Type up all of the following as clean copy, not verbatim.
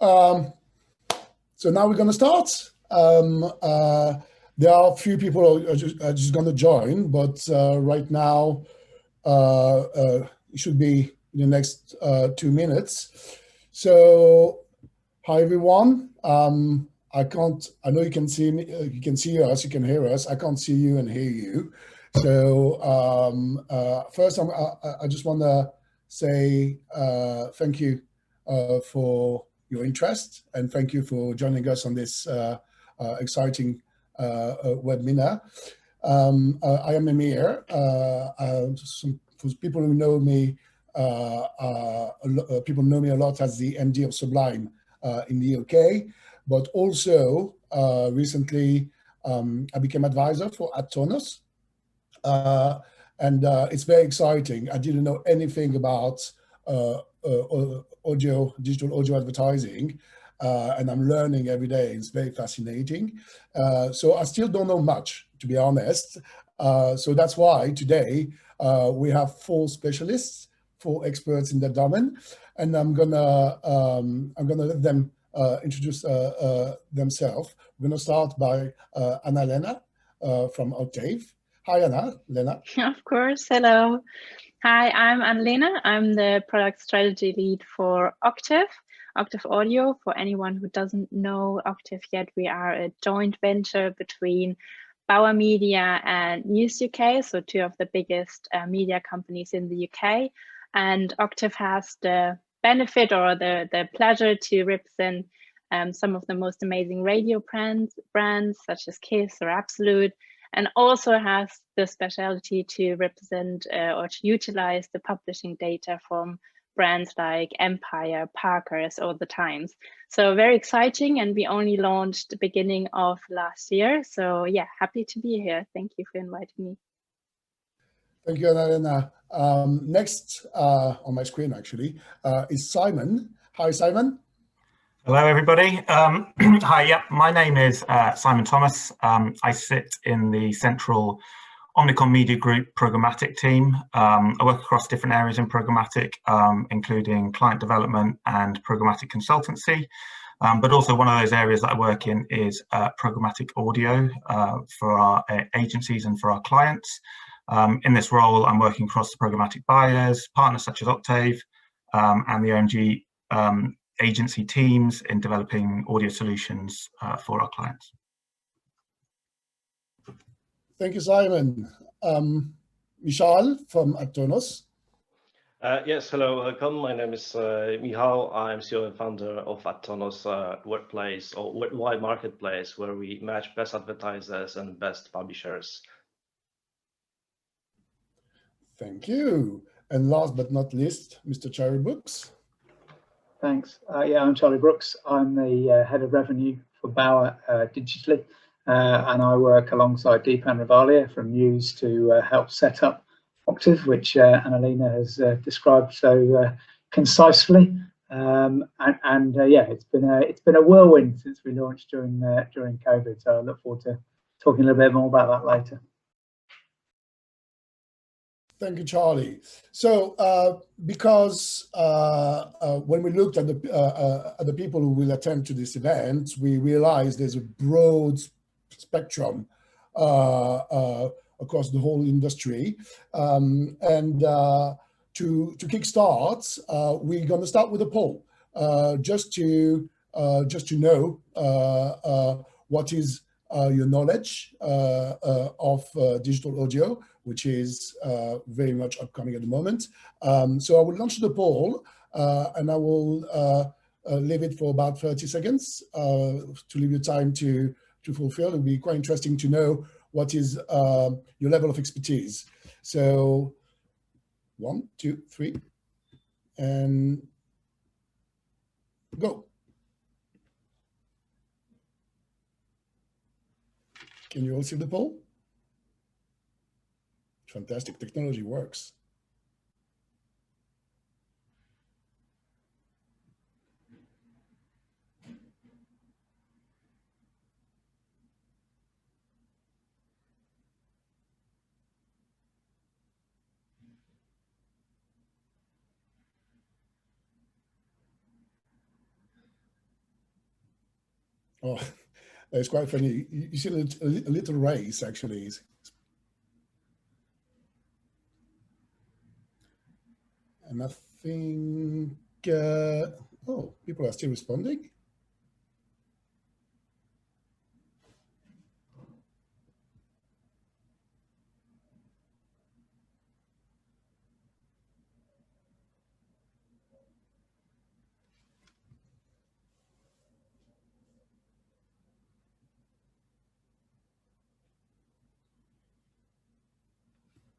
Um, so now we're going to start. There are a few people who are just going to join, but right now it should be in the next 2 minutes. So, hi everyone. I know you can see me, you can see us, you can hear us. I can't see you and hear you. So first, I just want to say thank you for your interest, and thank you for joining us on this exciting webinar. I am Emir. For people who know me, people know me a lot as the MD of Sublime in the UK, but also recently I became advisor for AdTonos. And it's very exciting. I didn't know anything about digital audio advertising, and I'm learning every day. It's very fascinating. So I still don't know much, to be honest. So that's why today we have 4 specialists, 4 experts in the domain, and I'm gonna let them introduce themselves. We're gonna start by Anna-Lena from Octave. Hi, Anna-Lena. Of course. Hello. Hi, I'm Anna-Lena. I'm the product strategy lead for Octave Audio. For anyone who doesn't know Octave yet, we are a joint venture between Bauer Media and News UK, so 2 of the biggest media companies in the UK. And Octave has the benefit or the pleasure to represent some of the most amazing radio brands such as Kiss or Absolute, and also has the specialty to represent or to utilize the publishing data from brands like Empire, Parker's, or The Times. So very exciting, and we only launched the beginning of last year. So yeah, happy to be here. Thank you for inviting me. Thank you, Anna-Lena. Next on my screen, actually, is Simon. Hi, Simon. Hello, everybody. Hi, yeah, my name is Simon Thomas. I sit in the central Omnicom Media Group Programmatic team. I work across different areas in Programmatic, including client development and programmatic consultancy. But also one of those areas that I work in is programmatic audio for our agencies and for our clients. In this role, I'm working across the programmatic buyers, partners such as Octave, and the OMG agency teams in developing audio solutions for our clients. Thank you, Simon. Michal from AdTonos. Yes, hello, welcome. My name is Michal. I'm CEO and founder of AdTonos workplace or worldwide marketplace, where we match best advertisers and best publishers. Thank you. And last but not least, Mr. Charlie Brookes. Thanks. Yeah, I'm Charlie Brookes. I'm the head of revenue for Bauer digitally, and I work alongside Deepan Ravalia from News to help set up Octave, which Anna-Lena has described so concisely. Yeah, it's been a whirlwind since we launched during COVID. So I look forward to talking a little bit more about that later. Thank you, Charlie. So, because when we looked at the people who will attend to this event, we realized there's a broad spectrum across the whole industry. To kickstart, we're going to start with a poll, just to know what is your knowledge of digital audio, which is very much upcoming at the moment. So I will launch the poll, and I will leave it for about 30 seconds to leave you time to fulfill. It'll be quite interesting to know what is your level of expertise. So 1, 2, 3, and go. Can you all see the poll? Fantastic, technology works. Oh, it's quite funny. You see a little race actually. And I think, oh, people are still responding.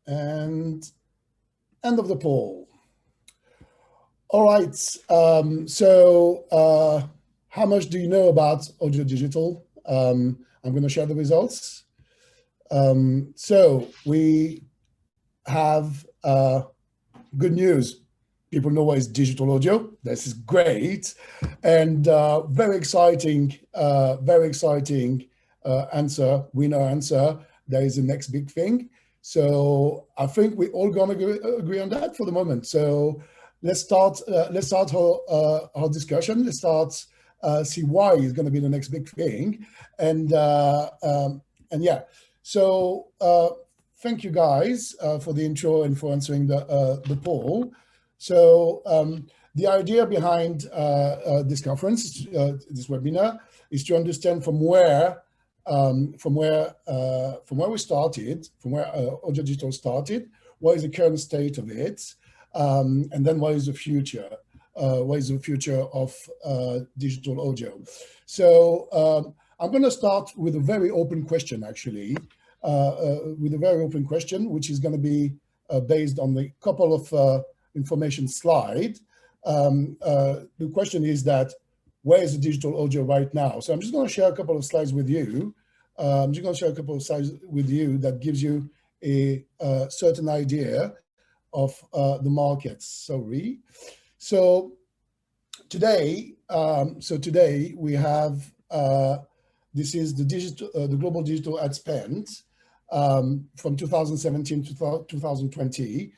And end of the poll. All right, so how much do you know about audio digital? I'm going to share the results. So we have good news. People know what is digital audio. This is great. And very exciting answer, winner answer. There is the next big thing. So I think we're all going to agree on that for the moment. So let's start our discussion. Let's start see why it's going to be the next big thing. And yeah, so thank you guys for the intro and for answering the poll. So the idea behind this conference, this webinar, is to understand from where we started, from where audio digital started, what is the current state of it, and then what is the future? What is the future of digital audio? So I'm going to start with a very open question, actually, which is going to be based on a couple of information slide. The question is that, where is the digital audio right now? So I'm just going to share a couple of slides with you. That gives you a certain idea of the markets. Sorry. So today we have this is the global digital ad spend from 2017 to 2020,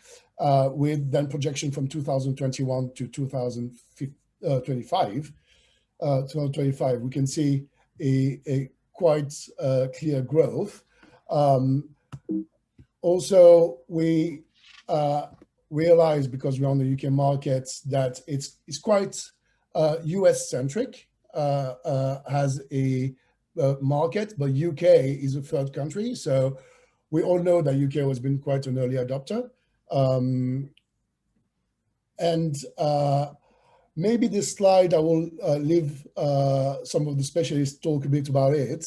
with then projection from 2021 to 2025. We can see a quite clear growth. Also, we realize, because we're on the UK market, that it's quite US centric, has a market, but UK is a third country. So we all know that UK has been quite an early adopter. Maybe this slide, I will leave some of the specialists talk a bit about it.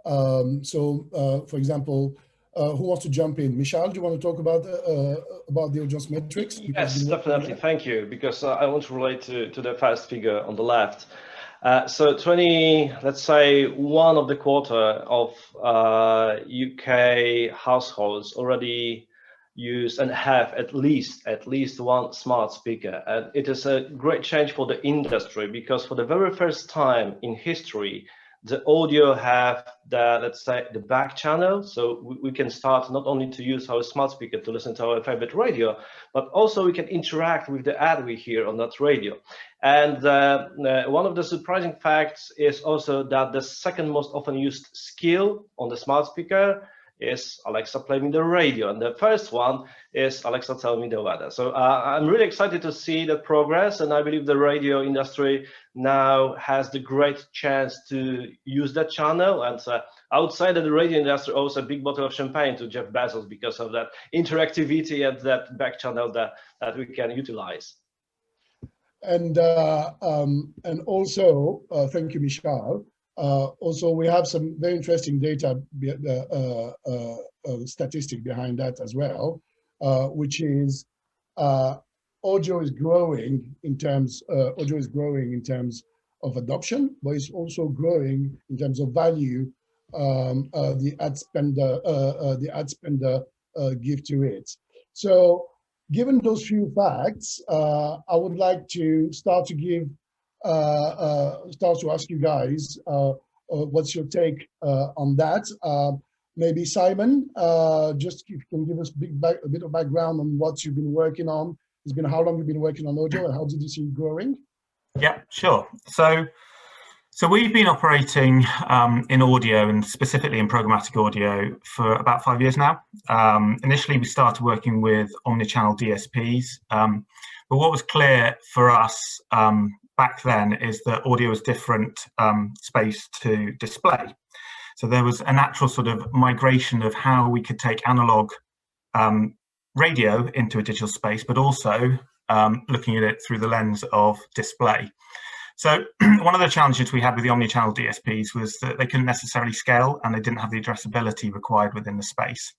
For example, who wants to jump in? Michal, do you want to talk about the audience metrics? Yes, definitely. Thank you, because I want to relate to the first figure on the left. So let's say one of the quarter of UK households already use and have at least one smart speaker. And it is a great change for the industry, because for the very first time in history, the audio have let's say the back channel. So we can start not only to use our smart speaker to listen to our favorite radio, but also we can interact with the ad we hear on that radio. And one of the surprising facts is also that the second most often used skill on the smart speaker is Alexa, play me the radio, and the first one is Alexa, tell me the weather. So I'm really excited to see the progress, and I believe the radio industry now has the great chance to use that channel. And outside of the radio industry, also a big bottle of champagne to Jeff Bezos, because of that interactivity and that back channel that we can utilize. And also, thank you, Michal. Also, we have some very interesting data, statistic behind that as well, which is audio is growing in terms of adoption, but it's also growing in terms of value. The ad spender give to it. So, given those few facts, I would like to start to ask you guys, what's your take on that? Maybe Simon, just if you can give us a bit of background on what you've been working on. How long you've been working on audio, and how did you see it growing? Yeah, sure. So So we've been operating in audio, and specifically in programmatic audio, for about 5 years now. Initially, we started working with omnichannel DSPs, but what was clear for us back then is that audio is different space to display. So there was a natural sort of migration of how we could take analog radio into a digital space, but also looking at it through the lens of display. So one of the challenges we had with the omnichannel DSPs was that they couldn't necessarily scale, and they didn't have the addressability required within the space.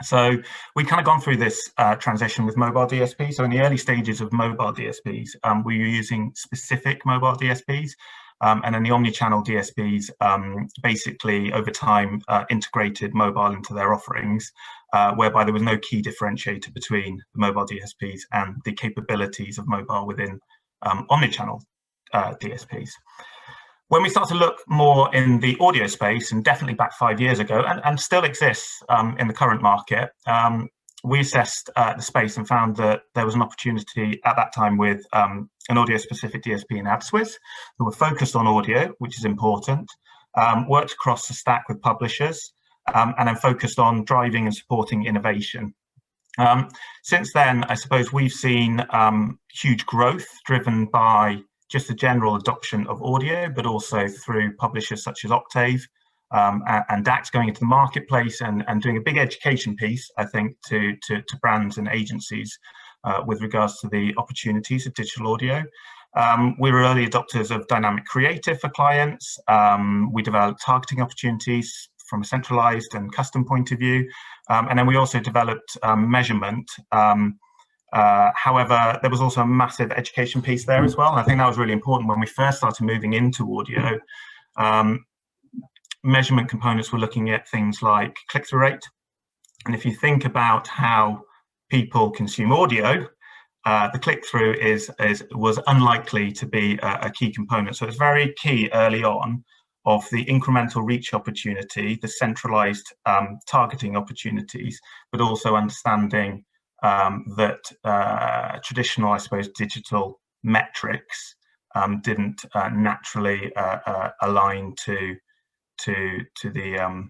So we kind of gone through this transition with mobile DSPs. So in the early stages of mobile DSPs, we were using specific mobile DSPs, and then the omnichannel DSPs basically over time integrated mobile into their offerings, whereby there was no key differentiator between the mobile DSPs and the capabilities of mobile within omnichannel DSPs. When we start to look more in the audio space, and definitely back 5 years ago, and still exists in the current market, we assessed the space and found that there was an opportunity at that time with an audio-specific DSP in AdSwiss, who were focused on audio, which is important, worked across the stack with publishers, and then focused on driving and supporting innovation. Since then, I suppose we've seen huge growth driven by just the general adoption of audio, but also through publishers such as Octave and DAX going into the marketplace and doing a big education piece, I think, to brands and agencies with regards to the opportunities of digital audio. We were early adopters of dynamic creative for clients. We developed targeting opportunities from a centralized and custom point of view. And then we also developed measurement. However, there was also a massive education piece there as well. And I think that was really important when we first started moving into audio. Measurement components were looking at things like click-through rate. And if you think about how people consume audio, the click-through was unlikely to be a key component. So it's very key early on of the incremental reach opportunity, the centralized targeting opportunities, but also understanding that traditional, I suppose, digital metrics didn't naturally align to the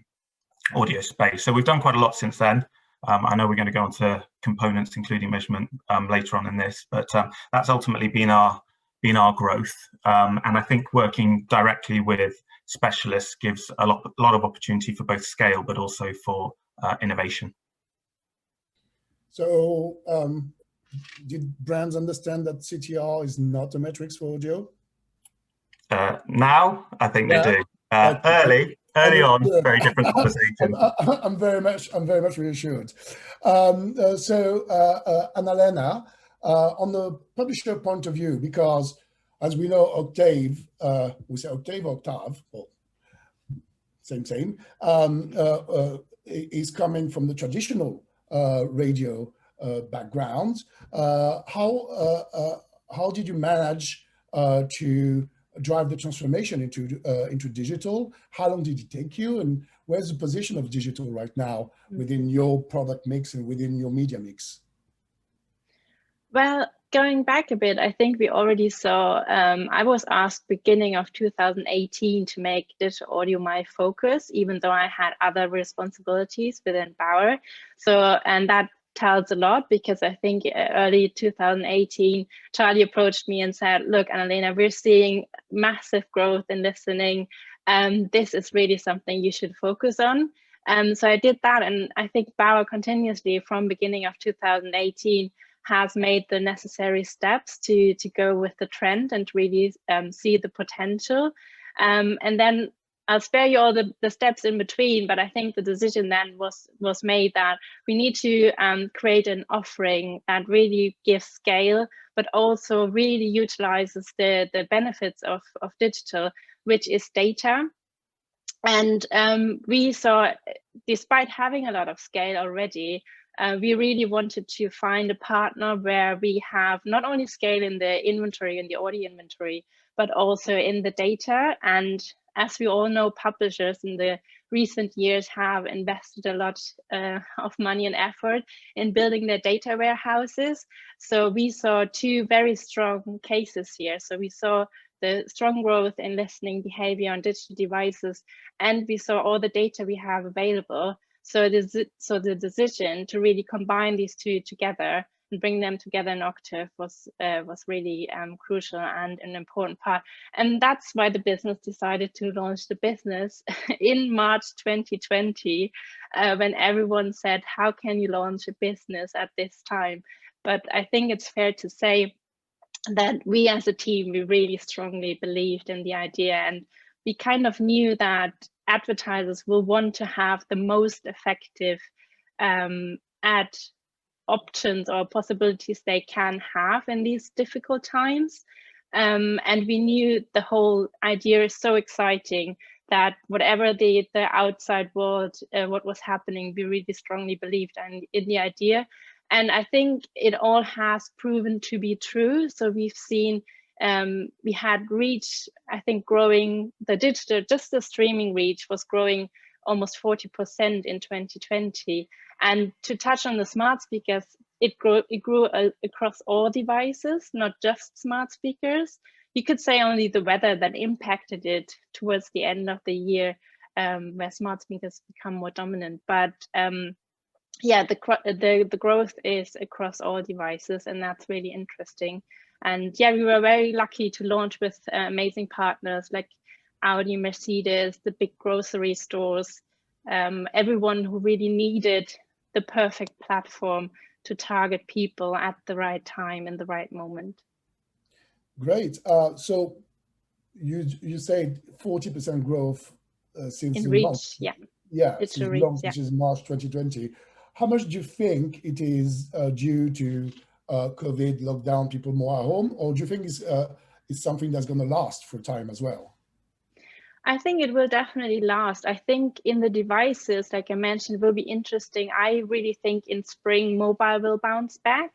audio space. So we've done quite a lot since then. I know we're going to go on to components, including measurement, later on in this, but that's ultimately been our growth. And I think working directly with specialists gives a lot of opportunity for both scale, but also for innovation. So did brands understand that CTR is not a metrics for audio? Now, I think they do. Early on, very different conversation. I'm very much reassured. So Anna-Lena, on the publisher point of view, because as we know, Octave, we say Octave, Octave, well, same, is coming from the traditional radio background. How did you manage to drive the transformation into digital? How long did it take you, and where's the position of digital right now within your product mix and within your media mix? Well, going back a bit, I think we already saw, I was asked beginning of 2018 to make digital audio my focus, even though I had other responsibilities within Bauer. So, and that tells a lot, because I think early 2018, Charlie approached me and said, look, Anna-Lena, we're seeing massive growth in listening. This is really something you should focus on. So I did that. And I think Bauer continuously from beginning of 2018 has made the necessary steps to go with the trend and really see the potential. And then I'll spare you all the steps in between, but I think the decision then was made that we need to create an offering that really gives scale, but also really utilizes the benefits of digital, which is data. And we saw, despite having a lot of scale already, we really wanted to find a partner where we have not only scale in the inventory, in the audio inventory, but also in the data. And as we all know, publishers in the recent years have invested a lot of money and effort in building their data warehouses. So we saw two very strong cases here. So we saw the strong growth in listening behavior on digital devices, and we saw all the data we have available. So the decision to really combine these two together and bring them together in Octave was really crucial and an important part. And that's why the business decided to launch the business in March 2020, when everyone said, how can you launch a business at this time? But I think it's fair to say that we as a team, we really strongly believed in the idea, and we kind of knew that advertisers will want to have the most effective ad options or possibilities they can have in these difficult times. And we knew the whole idea is so exciting that whatever the outside world, what was happening, we really strongly believed in the idea. And I think it all has proven to be true. So we've seen, we had reach, I think, growing the digital, just the streaming reach was growing almost 40% in 2020. And to touch on the smart speakers, it grew across all devices, not just smart speakers. You could say only the weather that impacted it towards the end of the year, where smart speakers become more dominant. But yeah, the growth is across all devices, and that's really interesting. And yeah, we were very lucky to launch with amazing partners like Audi, Mercedes, the big grocery stores, everyone who really needed the perfect platform to target people at the right time in the right moment. Great. So you said 40% growth since in you reach, launched. yeah. Yeah, It's since a you reach, launched, yeah. which is March 2020. How much do you think it is due to COVID lockdown, people more at home, or do you think it's something that's going to last for time as well? I think it will definitely last. I think in the devices, like I mentioned, it will be interesting. I really think in spring, mobile will bounce back.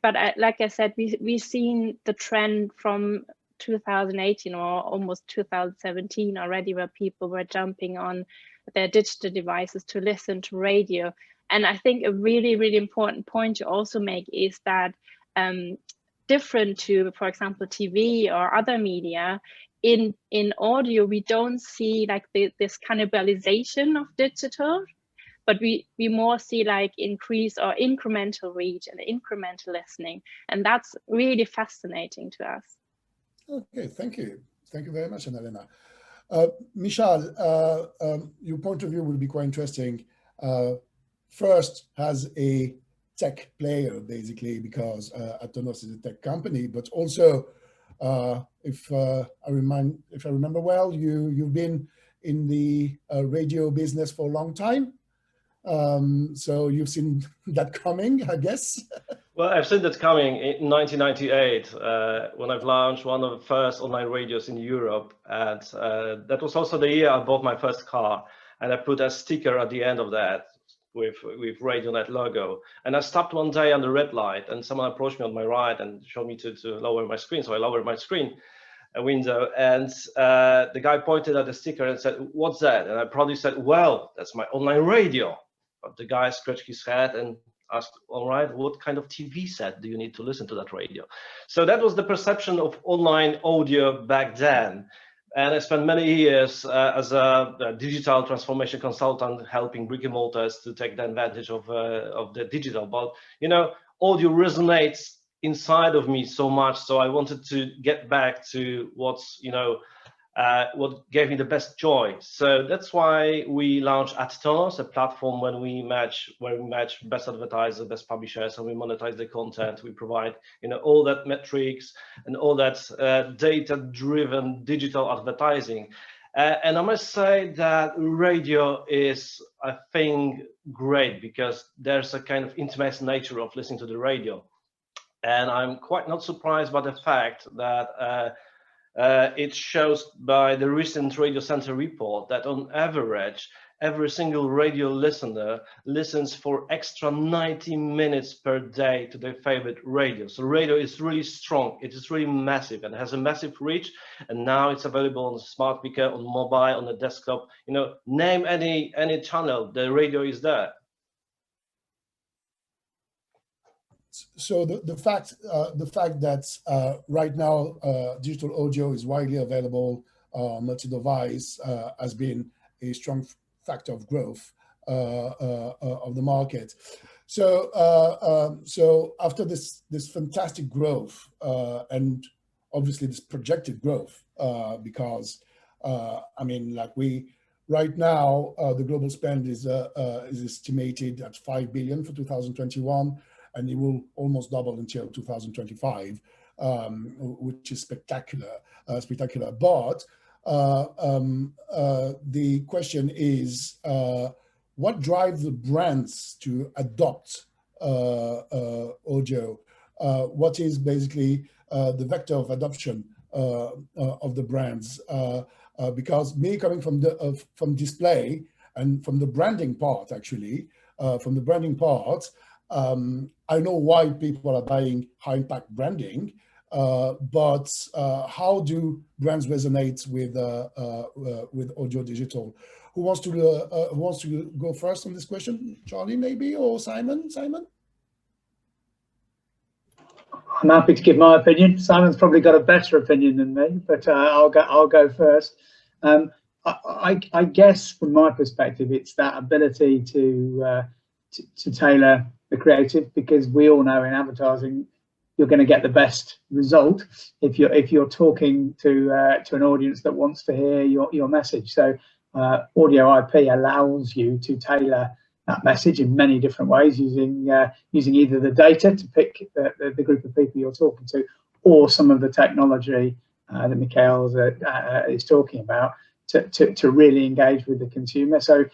But like I said, we've seen the trend from 2018 or almost 2017 already, where people were jumping on their digital devices to listen to radio. And I think a really, really important point to also make is that different to, for example, TV or other media, in audio, we don't see like this cannibalization of digital, but we more see like increase or incremental reach and incremental listening. And that's really fascinating to us. Okay, thank you. Thank you very much, Anna-Lena. Michal, your point of view will be quite interesting. First, as a tech player, basically, because AdTonos is a tech company, but also, if I remember well, you've been in the radio business for a long time. So you've seen that coming, I guess. Well, I've seen that coming in 1998 when I've launched one of the first online radios in Europe. And that was also the year I bought my first car. And I put a sticker at the end of that with RadioNet logo. And I stopped one day on the red light and someone approached me on my right and showed me to lower my screen. So I lowered my screen window, and the guy pointed at the sticker and said, "What's that?" And I probably said, "Well, that's my online radio." But the guy scratched his head and asked, "All right, what kind of TV set do you need to listen to that radio?" So that was the perception of online audio back then. And I spent many years as a digital transformation consultant, helping brick and mortars to take the advantage of the digital. But, you know, audio resonates inside of me so much. So I wanted to get back to what's, you know, what gave me the best joy. So that's why we launched AdTonos, a platform where we match best advertisers, best publishers, and we monetize the content. We provide, you know, all that metrics and all that data-driven digital advertising. And I must say that radio is, I think, great because there's a kind of intimate nature of listening to the radio. And I'm quite not surprised by the fact that it shows by the recent Radio Center report that on average, every single radio listener listens for extra 90 minutes per day to their favorite radio. So radio is really strong. It is really massive and has a massive reach. And now it's available on smart speaker, on mobile, on the desktop. You know, name any channel, the radio is there. So the fact that right now digital audio is widely available on multi-device has been a strong factor of growth of the market. So so after this fantastic growth and obviously this projected growth, because I mean, like right now the global spend is estimated at 5 billion for 2021. And it will almost double until 2025, which is spectacular. But the question is, what drives the brands to adopt audio? What is basically the vector of adoption of the brands? Because me coming from display and from the branding part, actually, I know why people are buying high impact branding, but how do brands resonate with audio digital? Who wants to go first on this question? Charlie, maybe, or Simon? I'm happy to give my opinion. Simon's probably got a better opinion than me, but I'll go first. I guess from my perspective, it's that ability to tailor the creative, because we all know in advertising you're going to get the best result if you're talking to an audience that wants to hear your message. So audio IP allows you to tailor that message in many different ways, using either the data to pick the group of people you're talking to, or some of the technology that Mikhail is talking about to really engage with the consumer. So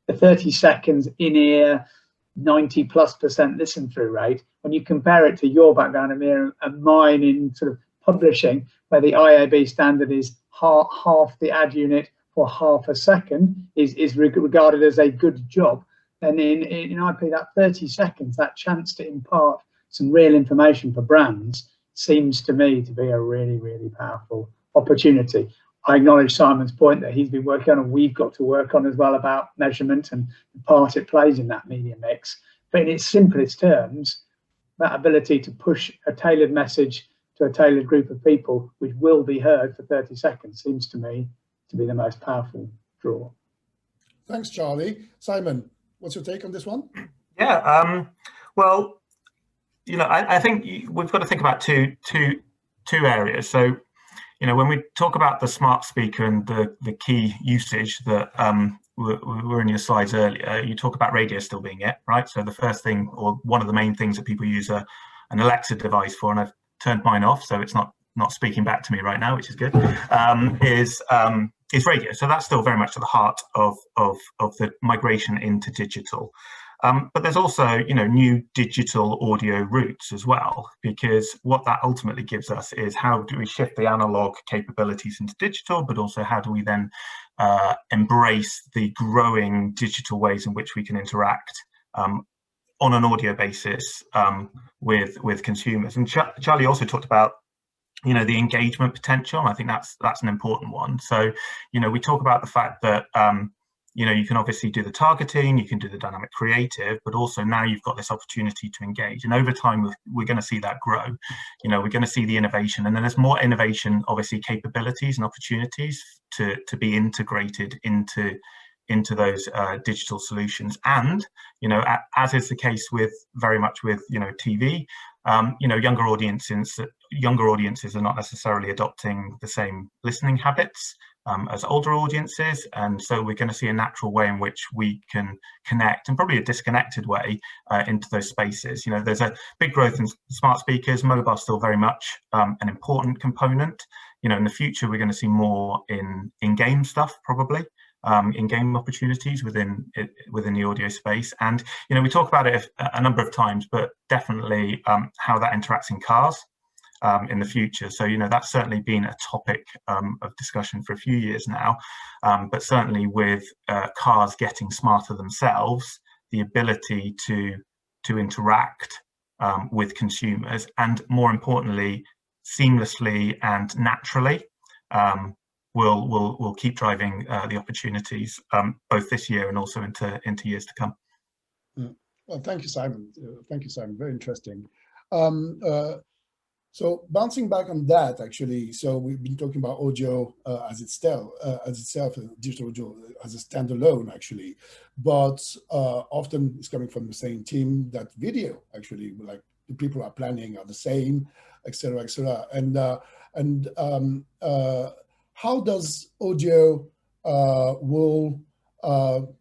the 30 seconds in ear, 90+% listen through rate, when you compare it to your background, Emir, and mine in sort of publishing, where the IAB standard is half the ad unit for half a second is regarded as a good job, then in IP, that 30 seconds, that chance to impart some real information for brands, seems to me to be a really, really powerful opportunity. I acknowledge Simon's point that he's been working on, and we've got to work on as well, about measurement and the part it plays in that media mix. But in its simplest terms, that ability to push a tailored message to a tailored group of people, which will be heard for 30 seconds, seems to me to be the most powerful draw. Thanks, Charlie. Simon, what's your take on this one? Yeah, well, you know, I think we've got to think about two areas. So, you know, when we talk about the smart speaker and the key usage that were in your slides earlier, you talk about radio still being it, right? So the first thing, or one of the main things that people use an Alexa device for, and I've turned mine off, so it's not speaking back to me right now, which is good, is radio. So that's still very much at the heart of the migration into digital. But there's also, you know, new digital audio routes as well, because what that ultimately gives us is how do we shift the analog capabilities into digital, but also how do we then embrace the growing digital ways in which we can interact on an audio basis with consumers. And Charlie also talked about, you know, the engagement potential. I think that's an important one. So, you know, we talk about the fact that you know, you can obviously do the targeting, you can do the dynamic creative, but also now you've got this opportunity to engage. And over time, we're going to see that grow. You know, we're going to see the innovation, and then there's more innovation, obviously capabilities and opportunities to be integrated into those digital solutions. And, you know, as is the case with very much with, you know, TV, you know, younger audiences are not necessarily adopting the same listening habits as older audiences, and so we're going to see a natural way in which we can connect, and probably a disconnected way, into those spaces. You know, there's a big growth in smart speakers. Mobile still very much an important component. You know, in the future we're going to see more in game stuff, probably in game opportunities within the audio space. And, you know, we talk about it a number of times, but definitely how that interacts in cars in the future. So, you know, that's certainly been a topic of discussion for a few years now, but certainly with cars getting smarter themselves, the ability to interact with consumers, and more importantly, seamlessly and naturally, will keep driving the opportunities both this year and also into years to come. Well, thank you, Simon. Thank you, Simon. Very interesting. So bouncing back on that, actually, so we've been talking about audio as itself, digital audio as a standalone, actually, but often it's coming from the same team that video, actually, like the people are planning are the same, et cetera, et cetera. And how does audio will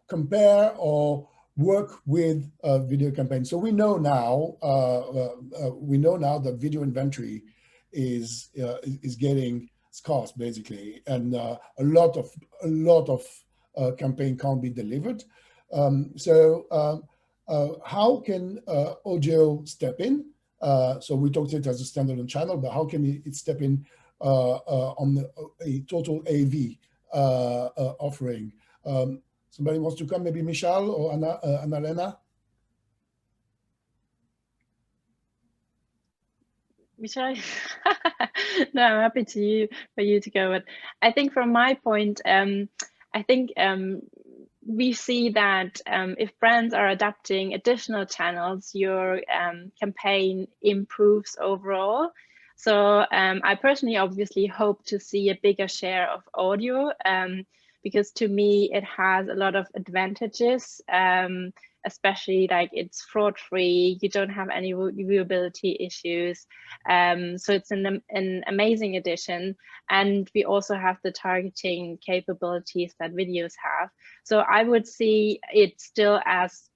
compare or work with video campaigns? So we know now that video inventory is getting scarce, basically, and a lot of campaign can't be delivered. So how can audio step in? So we talked it as a standalone channel, but how can it step in on a total AV offering? Somebody wants to come, maybe Michal or Anna-Lena? Michal? No, I'm happy for you to go. But I think from my point, I think we see that if brands are adapting additional channels, your campaign improves overall. So I personally obviously hope to see a bigger share of audio, because to me it has a lot of advantages, especially like it's fraud free, you don't have any viewability issues, so it's an amazing addition. And we also have the targeting capabilities that videos have. So I would see it still as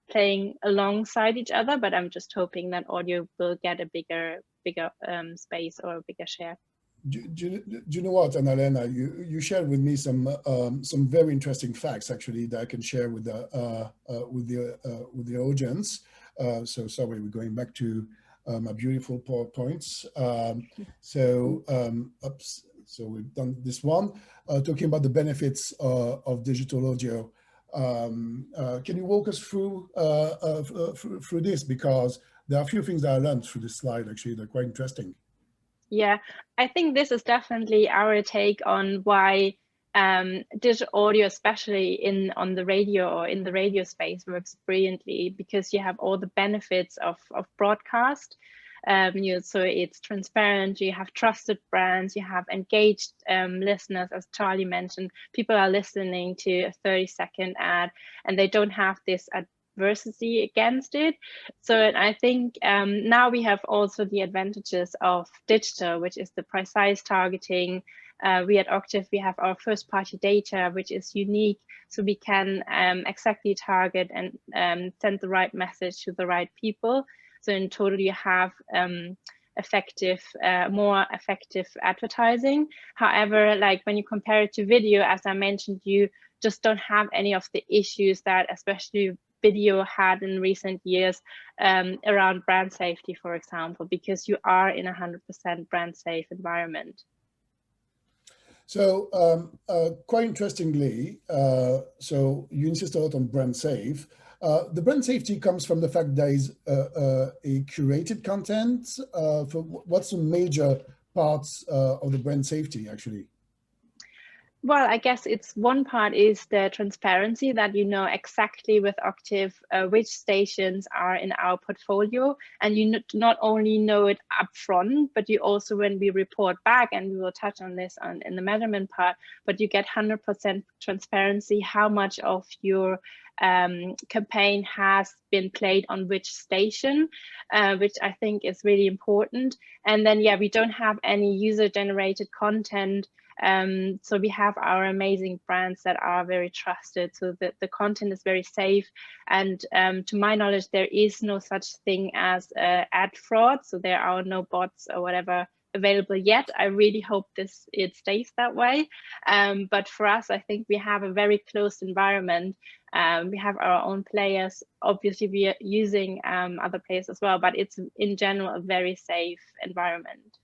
playing alongside each other, but I'm just hoping that audio will get a bigger space or a bigger share. Do you know what, Anna-Lena? You shared with me some very interesting facts, actually, that I can share with the audience. So sorry, we're going back to my beautiful PowerPoints. So we've done this one, talking about the benefits of digital audio. Can you walk us through this? Because there are a few things that I learned through this slide, actually, they're quite interesting. Yeah, I think this is definitely our take on why digital audio, especially on the radio or in the radio space, works brilliantly, because you have all the benefits of broadcast. So it's transparent, you have trusted brands, you have engaged listeners, as Charlie mentioned. People are listening to a 30-second ad and they don't have this adversity against it. So I think now we have also the advantages of digital, which is the precise targeting. We at Octave, we have our first party data, which is unique, so we can exactly target and send the right message to the right people. So in total you have more effective advertising. However, like when you compare it to video, as I mentioned, you just don't have any of the issues that especially video had in recent years around brand safety, for example, because you are in 100% brand safe environment. So quite interestingly, so you insist a lot on brand safe. The brand safety comes from the fact there is a curated content. What's the major parts of the brand safety, actually? Well, I guess it's one part is the transparency, that you know exactly with Octave which stations are in our portfolio, and you not only know it upfront, but you also, when we report back, and we will touch on this in the measurement part, but you get 100% transparency how much of your campaign has been played on which station, which I think is really important. And then, yeah, we don't have any user-generated content. So we have our amazing brands that are very trusted, so that the content is very safe. And to my knowledge, there is no such thing as ad fraud, so there are no bots or whatever available yet. I really hope it stays that way. But for us, I think we have a very closed environment. We have our own players. Obviously, we are using other players as well, but it's in general a very safe environment.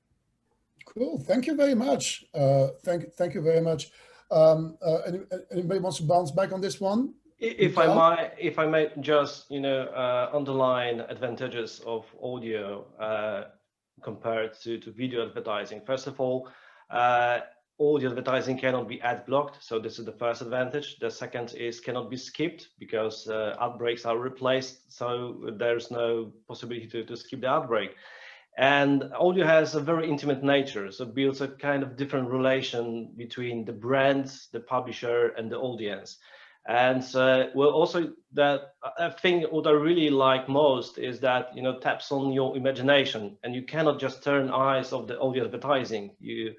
Cool. Thank you very much. Thank you very much. Anybody wants to bounce back on this one? If I might just underline advantages of audio compared to video advertising. First of all, audio advertising cannot be ad blocked. So this is the first advantage. The second is cannot be skipped because ad breaks are replaced. So there's no possibility to skip the ad break. And audio has a very intimate nature. So it builds a kind of different relation between the brands, the publisher, and the audience. And well, also that a thing what I really like most is that, you know, taps on your imagination, and you cannot just turn eyes of the audio advertising. You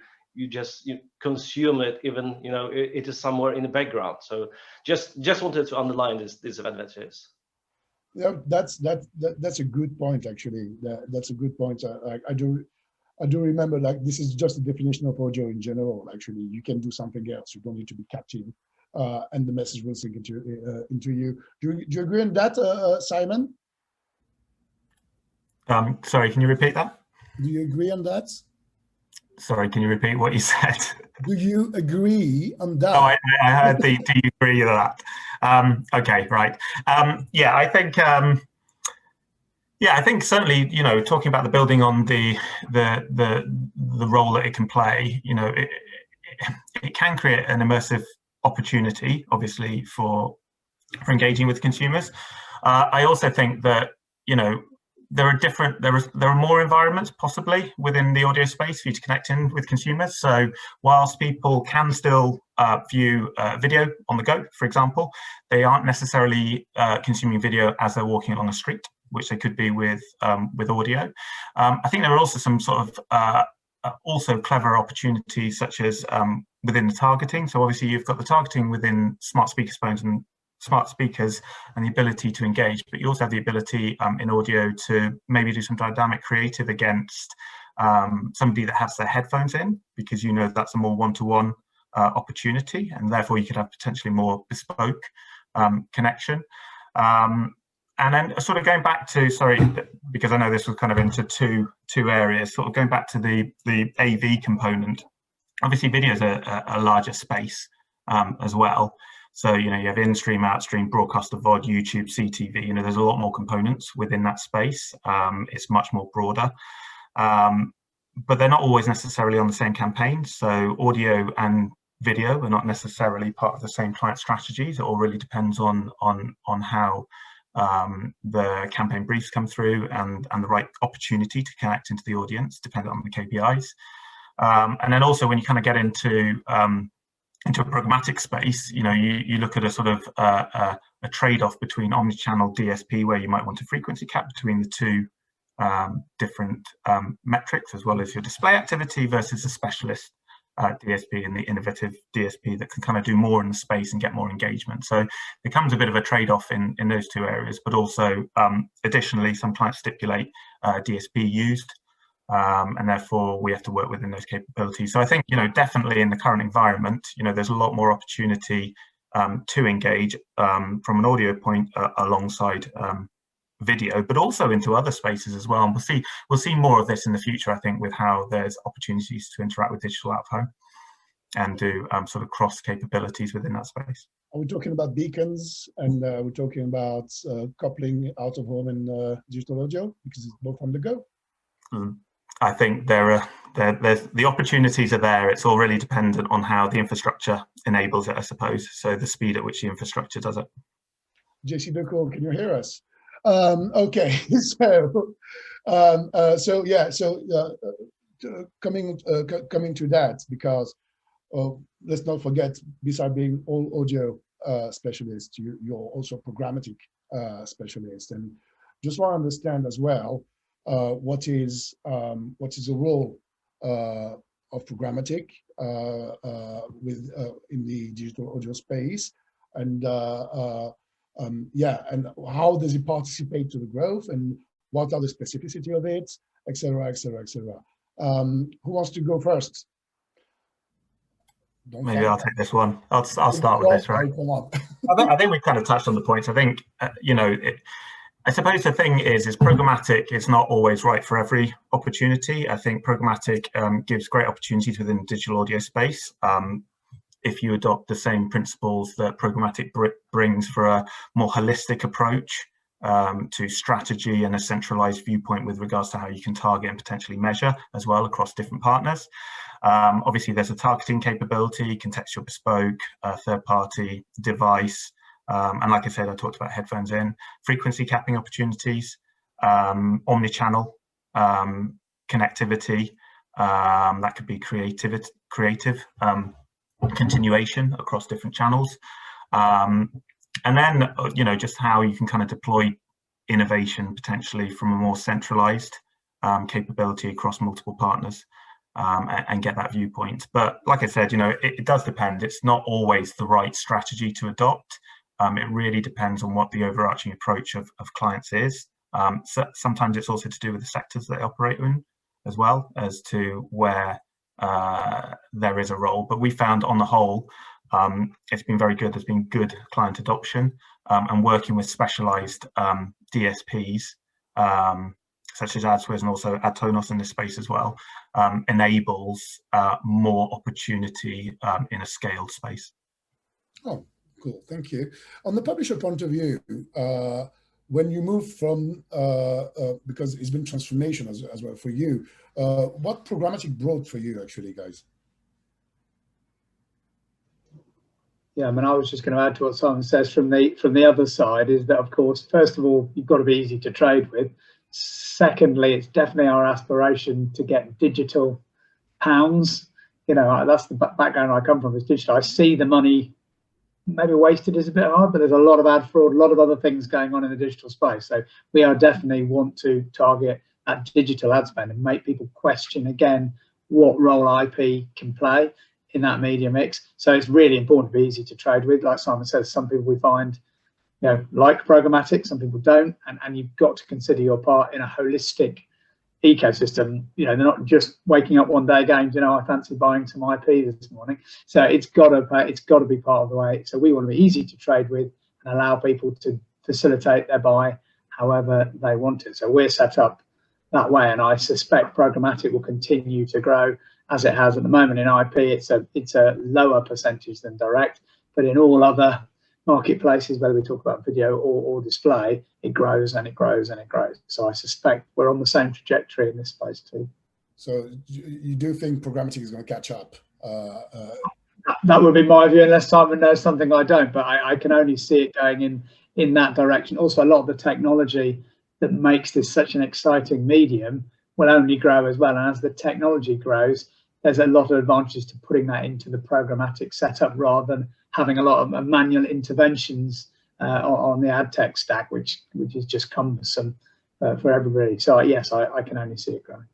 consume it, even, you know, it is somewhere in the background. So just wanted to underline these advantages. Yeah, that's a good point, actually. That's a good point. I do remember, like, this is just a definition of audio in general. Actually, you can do something else. You don't need to be captive, and the message will sink into you. Do you agree on that, Simon? Sorry, can you repeat that? Do you agree on that? Sorry, can you repeat what you said? Do you agree on that? Oh, I heard the do you agree with that? Okay, right. Yeah, I think certainly, you know, talking about the building on the role that it can play, you know, it can create an immersive opportunity, obviously, for engaging with consumers. I also think that, you know, there are more environments possibly within the audio space for you to connect in with consumers. So whilst people can still view video on the go, for example, they aren't necessarily consuming video as they're walking along a street, which they could be with audio. I think there are also some sort of also clever opportunities, such as within the targeting. So obviously you've got the targeting within smart speakerphones and smart speakers and the ability to engage, but you also have the ability in audio to maybe do some dynamic creative against somebody that has their headphones in, because you know that's a more one-to-one opportunity, and therefore you could have potentially more bespoke connection. And then sort of going back to, sorry, because I know this was kind of into two areas, sort of going back to the AV component. Obviously video is a larger space as well. So, you know, you have in-stream, out-stream, broadcaster, VOD, YouTube, CTV, you know, there's a lot more components within that space. It's much more broader, but they're not always necessarily on the same campaign. So audio and video are not necessarily part of the same client strategies. It all really depends on how the campaign briefs come through and the right opportunity to connect into the audience, depending on the KPIs. And then also when you kind of get into a programmatic space, you know, you look at a sort of a trade-off between omnichannel DSP, where you might want a frequency cap between the two different metrics, as well as your display activity, versus a specialist DSP and the innovative DSP that can kind of do more in the space and get more engagement. So there comes a bit of a trade-off in those two areas, but also additionally, some clients stipulate DSP used. And therefore we have to work within those capabilities. So I think, you know, definitely in the current environment, you know, there's a lot more opportunity to engage from an audio point alongside video, but also into other spaces as well. And we'll see more of this in the future, I think, with how there's opportunities to interact with digital out of home and do sort of cross capabilities within that space. Are we talking about beacons, and we're talking about coupling out of home and digital audio, because it's both on the go? I think there's the opportunities are there. It's all really dependent on how the infrastructure enables it, I suppose. So the speed at which the infrastructure does it. JC Ducko, can you hear us? Okay, so yeah, so coming to that, because let's not forget, besides being all audio specialist, you're also a programmatic specialist, and just want to understand as well what is the role of programmatic in the digital audio space, and yeah, and how does it participate to the growth, and what are the specificity of it, etc., etc., etc. Who wants to go first? Maybe I'll take this one. I'll start with this, right? I think we've kind of touched on the points. I think you know, I suppose the thing is programmatic is not always right for every opportunity. I think programmatic gives great opportunities within the digital audio space. If you adopt the same principles that programmatic brings for a more holistic approach to strategy and a centralized viewpoint with regards to how you can target and potentially measure as well across different partners. Obviously, there's a targeting capability, contextual bespoke, third-party device, and like I said, I talked about headphones in, frequency capping opportunities, omni-channel connectivity, that could be creative continuation across different channels. And then, just how you can kind of deploy innovation potentially from a more centralized capability across multiple partners and get that viewpoint. But like I said, it does depend. It's not always the right strategy to adopt. It really depends on what the overarching approach of clients is. So sometimes it's also to do with the sectors they operate in as well as to where there is a role. But we found on the whole, it's been very good. There's been good client adoption and working with specialized DSPs such as AdSwiz and also AdTonos in this space as well enables more opportunity in a scaled space. Oh, cool. Thank you. On the publisher point of view, when you move from, because it's been transformation as well for you, what programmatic brought for you actually, guys? Yeah, I mean, I was just going to add to what Simon says from the other side is that, of course, first of all, you've got to be easy to trade with. Secondly, it's definitely our aspiration to get digital pounds. That's the background I come from, is digital. I see the money maybe wasted is a bit hard, but there's a lot of ad fraud, a lot of other things going on in the digital space. So we are definitely want to target that digital ad spend and make people question again what role IP can play in that media mix. So it's really important to be easy to trade with. Like Simon says, some people we find like programmatic, some people don't, and you've got to consider your part in a holistic ecosystem. They're not just waking up one day going, I fancy buying some IP this morning. So it's got to be part of the way. So we want to be easy to trade with and allow people to facilitate their buy however they want it. So we're set up that way, and I suspect programmatic will continue to grow as it has at the moment. In IP, it's a lower percentage than direct, but in all other marketplaces, whether we talk about video or display, it grows and it grows and it grows. So I suspect we're on the same trajectory in this space too. So you do think programmatic is going to catch up? That would be my view, unless Simon knows something I don't, but I can only see it going in that direction. Also, a lot of the technology that makes this such an exciting medium will only grow as well. And as the technology grows, there's a lot of advantages to putting that into the programmatic setup rather than having a lot of manual interventions on the ad tech stack, which is just cumbersome for everybody. So yes, I can only see it growing.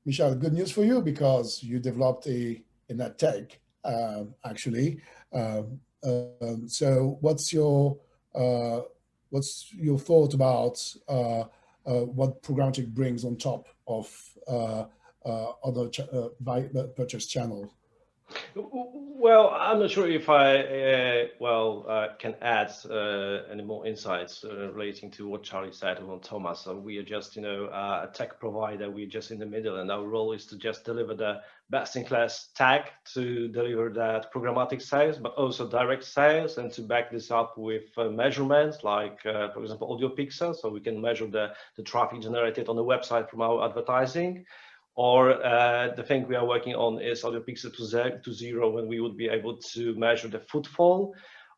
Michelle, good news for you because you developed an ad tech actually. So what's your thought about what programmatic brings on top of other purchase channels? Well, I'm not sure if I can add any more insights relating to what Charlie said about Thomas. So we are just, a tech provider. We're just in the middle, and our role is to just deliver the best-in-class tag to deliver that programmatic sales, but also direct sales, and to back this up with measurements like, for example, audio pixels, so we can measure the traffic generated on the website from our advertising. Or the thing we are working on is audio pixel to zero, when we would be able to measure the footfall.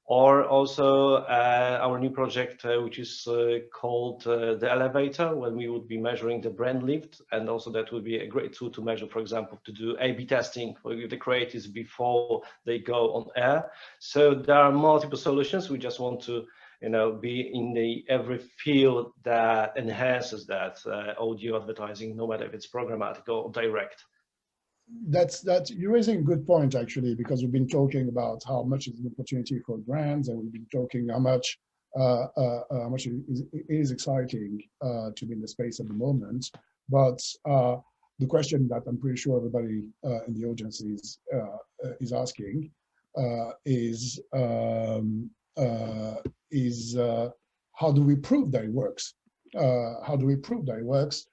Or also our new project, which is called the Elevator, when we would be measuring the brand lift. And also that would be a great tool to measure, for example, to do A/B testing with the creatives before they go on air. So there are multiple solutions. We just want to be in every field that enhances that audio advertising, no matter if it's programmatic or direct. That's you're raising a good point actually, because we've been talking about how much is an opportunity for brands, and we've been talking how much it is exciting to be in the space at the moment. But the question that I'm pretty sure everybody in the audience is asking is how do we prove that it works? How do we prove that it works?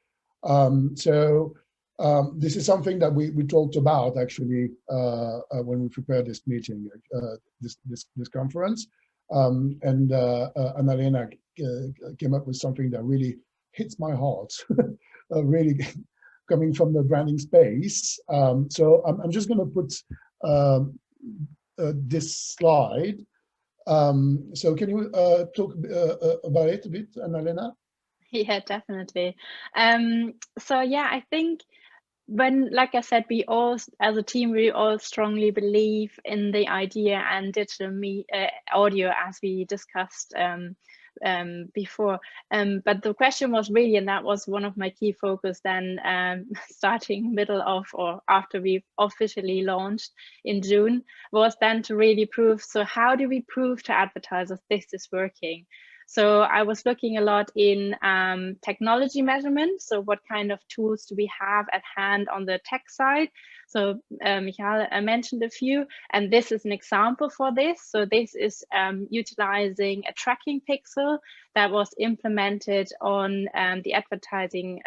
This is something that we talked about actually when we prepared this meeting, this conference. And Anna-Lena came up with something that really hits my heart, really coming from the branding space. So I'm just going to put this slide. So can you talk about it a bit, Anna-Lena? Yeah, definitely. So yeah, I think like I said, we all, as a team, we all strongly believe in the idea and digital audio, as we discussed before. But the question was really, and that was one of my key focus then, starting middle of or after we officially launched in June, was then to really prove, so how do we prove to advertisers this is working? So I was looking a lot in technology measurement. So what kind of tools do we have at hand on the tech side? So Michael mentioned a few, and this is an example for this. So this is utilizing a tracking pixel that was implemented on the advertising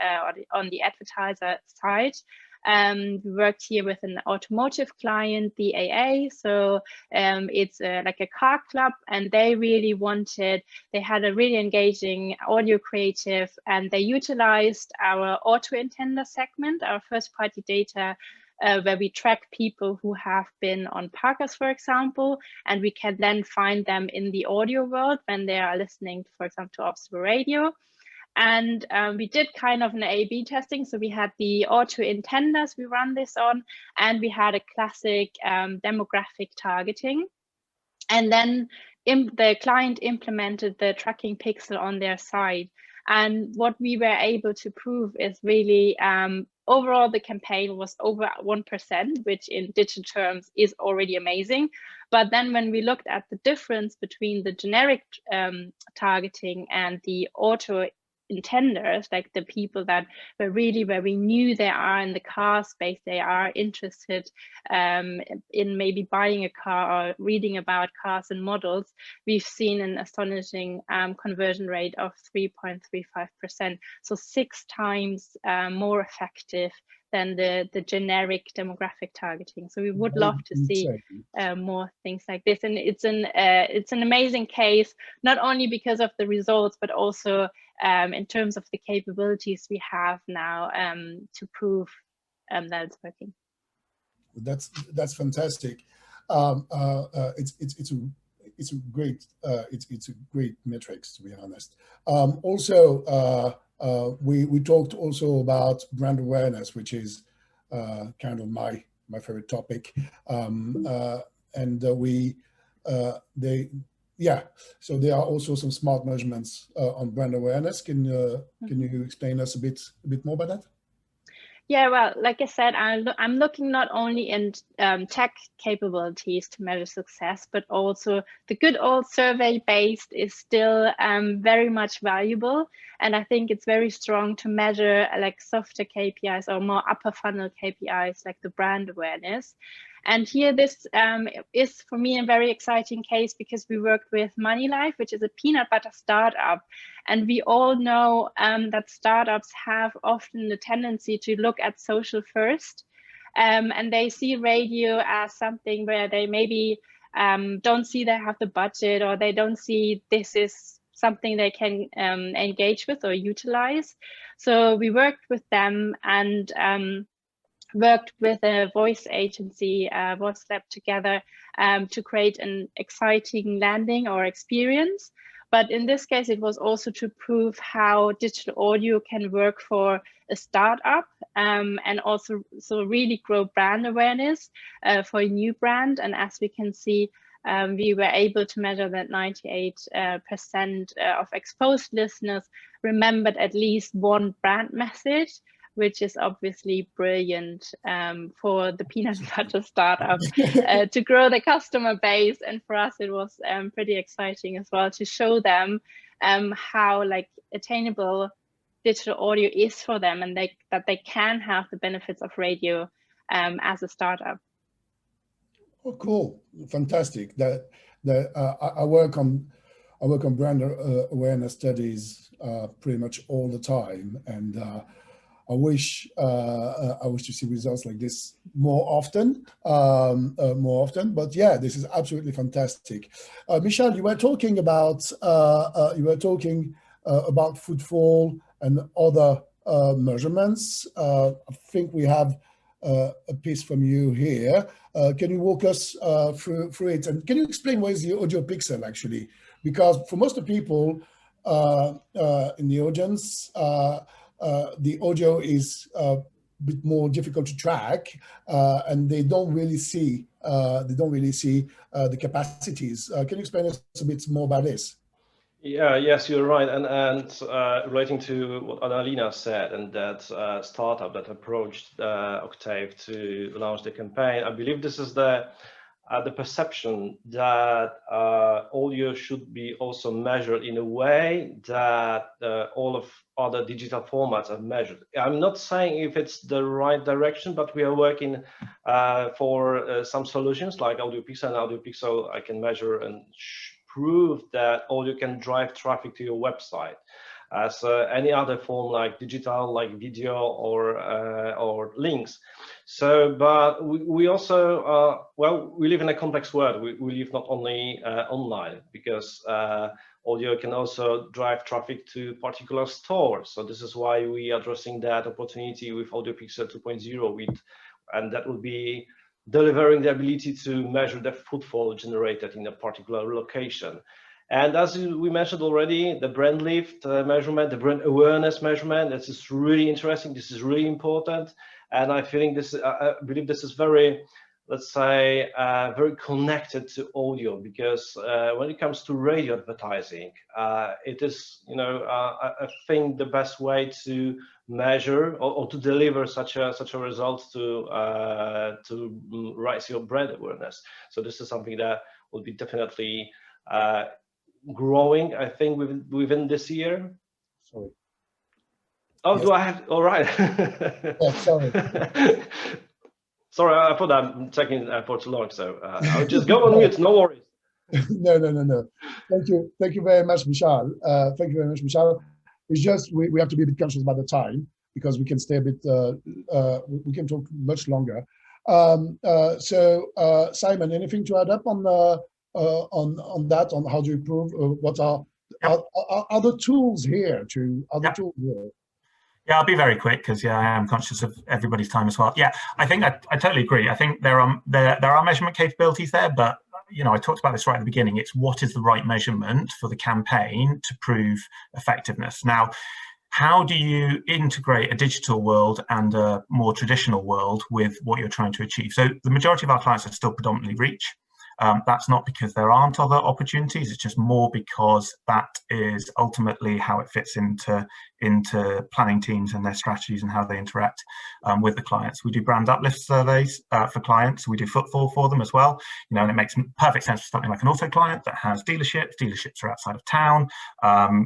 on the advertiser side. We worked here with an automotive client, the AA. So it's like a car club, and they really they had a really engaging audio creative, and they utilized our auto intender segment, our first party data, where we track people who have been on parkers, for example, and we can then find them in the audio world when they are listening, for example, to Observer Radio. And we did kind of an A/B testing. So we had the auto intenders we run this on, and we had a classic demographic targeting. And then the client implemented the tracking pixel on their side. And what we were able to prove is really overall the campaign was over 1%, which in digital terms is already amazing. But then when we looked at the difference between the generic targeting and the auto intenders, like the people that were really where we knew they are in the car space, they are interested in maybe buying a car or reading about cars and models, we've seen an astonishing conversion rate of 3.35%. So 6 times more effective than the generic demographic targeting. So we would love to see more things like this. And it's an amazing case, not only because of the results, but also in terms of the capabilities we have now to prove that it's working. That's fantastic. It's a great metrics, to be honest. Also, we talked also about brand awareness, which is kind of my favorite topic, so there are also some smart measurements on brand awareness. Can you explain us a bit more about that? Yeah, well, like I said, I'm looking not only in tech capabilities to measure success, but also the good old survey-based is still very much valuable. And I think it's very strong to measure like softer KPIs or more upper funnel KPIs like the brand awareness. And here this is for me a very exciting case because we worked with MoneyLife, which is a peanut butter startup. And we all know that startups have often the tendency to look at social first. And they see radio as something where they maybe don't see they have the budget, or they don't see this is something they can engage with or utilize. So we worked with them and worked with a voice agency, Voice Lab together to create an exciting landing or experience. But in this case, it was also to prove how digital audio can work for a startup and also so really grow brand awareness for a new brand. And as we can see, we were able to measure that 98% of exposed listeners remembered at least one brand message, which is obviously brilliant for the peanut butter startup to grow the customer base. And for us, it was pretty exciting as well to show them how like attainable digital audio is for them, and that they can have the benefits of radio as a startup. Oh, cool! Fantastic. I work on brand awareness studies pretty much all the time, and I wish to see results like this more often. But yeah, this is absolutely fantastic. Michelle, you were talking about footfall and other measurements. I think we have a piece from you here. Can you walk us through it? And can you explain what is the audio pixel actually? Because for most of the people in the audience, the audio is a bit more difficult to track, and they don't really see the capacities. Can you explain us a bit more about this? Yeah, yes, you're right. And relating to what Anna-Lena said, and that startup that approached Octave to launch the campaign, I believe this is the perception that audio should be also measured in a way that all of other digital formats are measured. I'm not saying if it's the right direction, but we are working for some solutions like AudioPixel. And AudioPixel I can measure and prove that audio can drive traffic to your website, as any other form like digital, like video or links. So, but we also, well, we live in a complex world. We live not only online, because audio can also drive traffic to particular stores. So this is why we are addressing that opportunity with AudioPixel 2.0, and that will be delivering the ability to measure the footfall generated in a particular location. And as we mentioned already, the brand lift measurement, the brand awareness measurement, this is really interesting. This is really important. And I believe this is very, let's say, very connected to audio, because when it comes to radio advertising, it is, I think the best way to measure or to deliver such a result to raise your brand awareness. So this is something that will be definitely growing, I think, within this year. Sorry. Oh, yes. Do I have? All right. Yeah, sorry. Sorry, I thought I'm taking for too long, so I'll just go on mute. No worries. No. Thank you very much, Michelle. Thank you very much, Michelle. It's just we have to be a bit conscious about the time, because we can stay a bit. We can talk much longer. So, Simon, anything to add up on that? On how to improve? What are other tools here? Tools here? Yeah, I'll be very quick, because I am conscious of everybody's time as well. Yeah, I think I totally agree. I think there are measurement capabilities there, but I talked about this right at the beginning. It's what is the right measurement for the campaign to prove effectiveness. Now, how do you integrate a digital world and a more traditional world with what you're trying to achieve? So the majority of our clients are still predominantly reach. That's not because there aren't other opportunities, it's just more because that is ultimately how it fits into planning teams and their strategies and how they interact with the clients. We do brand uplift surveys for clients. We do footfall for them as well. And it makes perfect sense for something like an auto client that has dealerships. Dealerships are outside of town.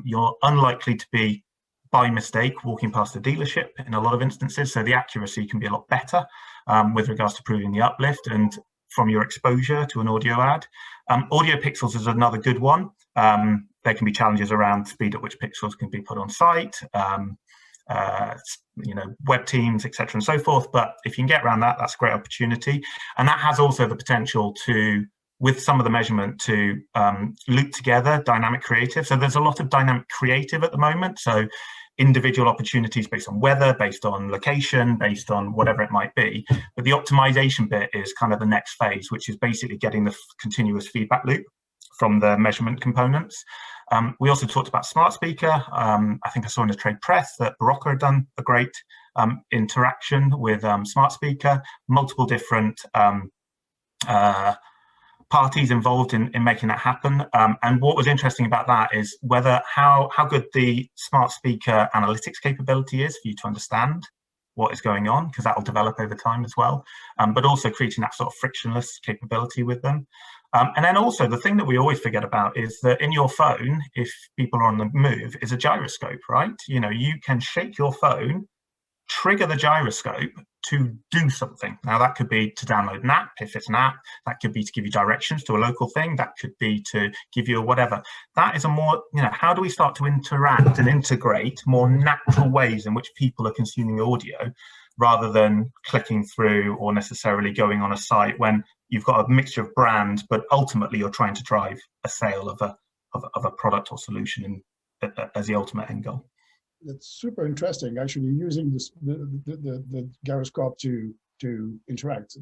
You're unlikely to be, by mistake, walking past a dealership in a lot of instances. So the accuracy can be a lot better with regards to proving the uplift and from your exposure to an audio ad. Audio pixels is another good one. There can be challenges around the speed at which pixels can be put on site, web teams, etc. and so forth. But if you can get around that, that's a great opportunity. And that has also the potential to, with some of the measurement, to loop together dynamic creative. So there's a lot of dynamic creative at the moment. So individual opportunities based on weather, based on location, based on whatever it might be. But the optimization bit is kind of the next phase, which is basically getting the continuous feedback loop from the measurement components. We also talked about smart speaker. I think I saw in the trade press that Barocca had done a great interaction with smart speaker, multiple different parties involved in making that happen. And what was interesting about that is how good the smart speaker analytics capability is for you to understand what is going on, because that will develop over time as well. But also creating that sort of frictionless capability with them. And then also the thing that we always forget about is that in your phone, if people are on the move, is a gyroscope, right? You can shake your phone, trigger the gyroscope, to do something. Now that could be to download an app, if it's an app, that could be to give you directions to a local thing, that could be to give you a whatever. That is a more, how do we start to interact and integrate more natural ways in which people are consuming audio, rather than clicking through or necessarily going on a site when you've got a mixture of brands, but ultimately you're trying to drive a sale of a product or solution as the ultimate end goal. That's super interesting, actually, using this the gyroscope to interact.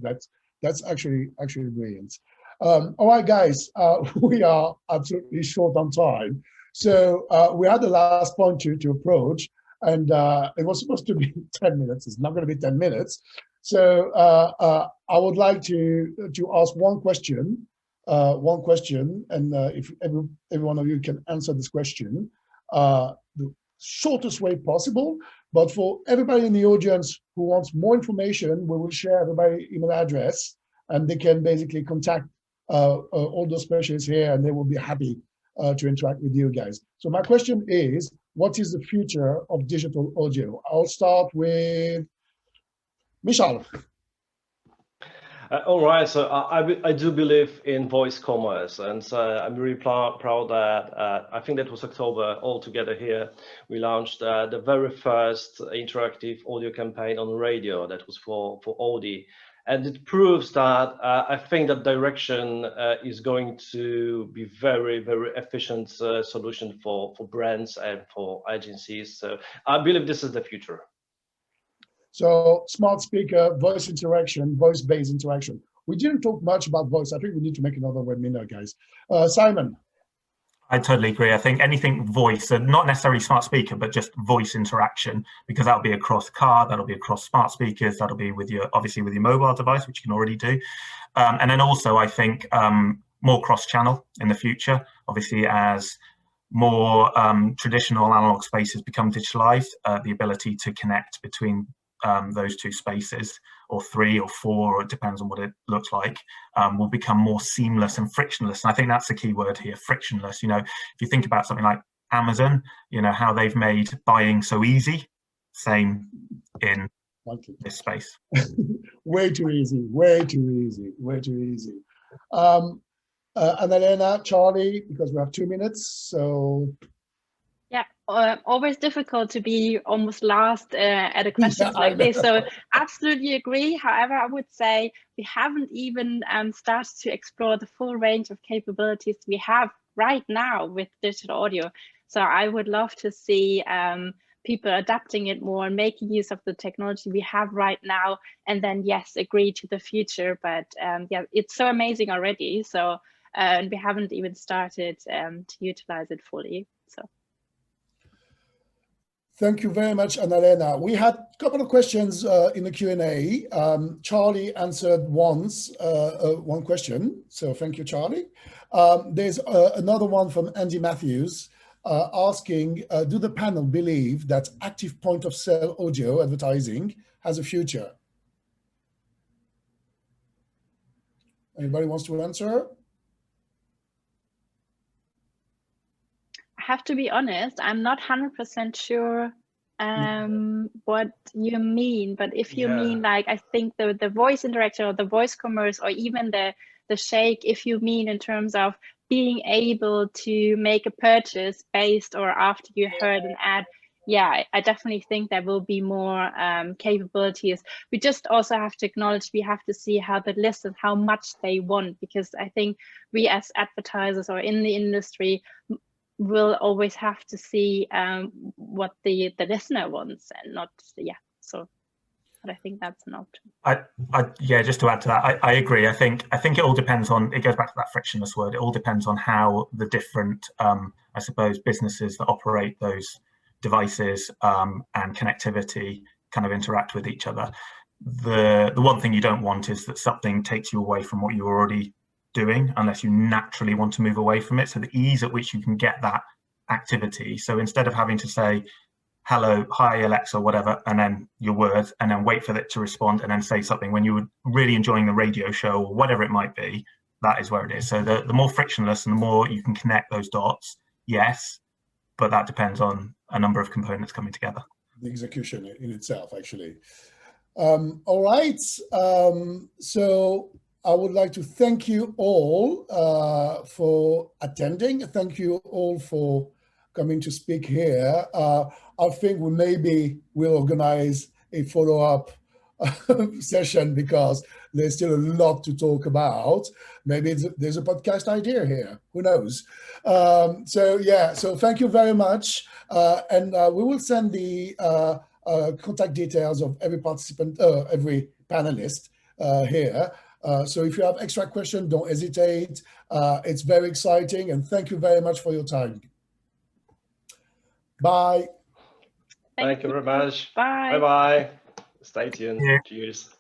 That's actually brilliant. All right, guys, we are absolutely short on time, so we had the last point to approach, and it was supposed to be 10 minutes. It's not going to be 10 minutes. So I would like to ask one question, and if every one of you can answer this question, the shortest way possible. But for everybody in the audience who wants more information, we will share everybody's email address, and they can basically contact all those specialists here, and they will be happy to interact with you guys. So my question is, what is the future of digital audio? I'll start with Michal. All right, so I do believe in voice commerce, and I'm really proud that I think that was October all together here. We launched the very first interactive audio campaign on radio that was for Audi, and it proves that I think that direction is going to be very, very efficient solution for brands and for agencies. So I believe this is the future. So smart speaker, voice interaction, voice-based interaction. We didn't talk much about voice. I think we need to make another webinar, guys. Simon. I totally agree. I think anything voice, so not necessarily smart speaker, but just voice interaction, because that'll be across car, that'll be across smart speakers, that'll be with your, obviously with your mobile device, which you can already do. And then also I think more cross-channel in the future, obviously as more traditional analog spaces become digitalized, the ability to connect between those two spaces, or 3 or 4, or it depends on what it looks like, will become more seamless and frictionless. And I think that's the key word here, frictionless. If you think about something like Amazon, how they've made buying so easy, same in this space. Way too easy, way too easy, way too easy. Anna-Lena, Charlie, because we have 2 minutes, so. Yeah, always difficult to be almost last at a question like this. So absolutely agree. However, I would say we haven't even started to explore the full range of capabilities we have right now with digital audio. So I would love to see people adapting it more and making use of the technology we have right now, and then yes, agree to the future. But yeah, it's so amazing already. So and we haven't even started to utilize it fully. So. Thank you very much, Anna-Lena. We had a couple of questions in the Q&A. Charlie answered one question, so thank you, Charlie. There's another one from Andy Matthews asking, do the panel believe that active point of sale audio advertising has a future? Anybody wants to answer? Have to be honest, I'm not 100% sure what you mean, but if you mean like, I think the voice interaction or the voice commerce, or even the shake, if you mean in terms of being able to make a purchase based or after you heard an ad, yeah, I definitely think there will be more capabilities. We just also have to acknowledge, we have to see how the listen, how much they want, because I think we as advertisers or in the industry will always have to see what the listener wants, and not, so, but I think that's an option. Yeah, just to add to that, I agree. I think it all depends on, it goes back to that frictionless word, it all depends on how the different, I suppose, businesses that operate those devices and connectivity kind of interact with each other. The one thing you don't want is that something takes you away from what you already doing, unless you naturally want to move away from it. So the ease at which you can get that activity, so instead of having to say hello, hi Alexa, whatever, and then your words, and then wait for it to respond and then say something, when you were really enjoying the radio show or whatever it might be, that is where it is. So the more frictionless and the more you can connect those dots, yes, but that depends on a number of components coming together. The execution in itself, actually. All right. So I would like to thank you all for attending. Thank you all for coming to speak here. I think we will organize a follow-up session because there's still a lot to talk about. Maybe there's a podcast idea here. Who knows? So thank you very much. And we will send the contact details of every participant, every panelist here. So if you have extra questions, don't hesitate. It's very exciting, and thank you very much for your time. Bye. Thank you very much. Bye. Bye-bye. Stay tuned. Yeah. Cheers.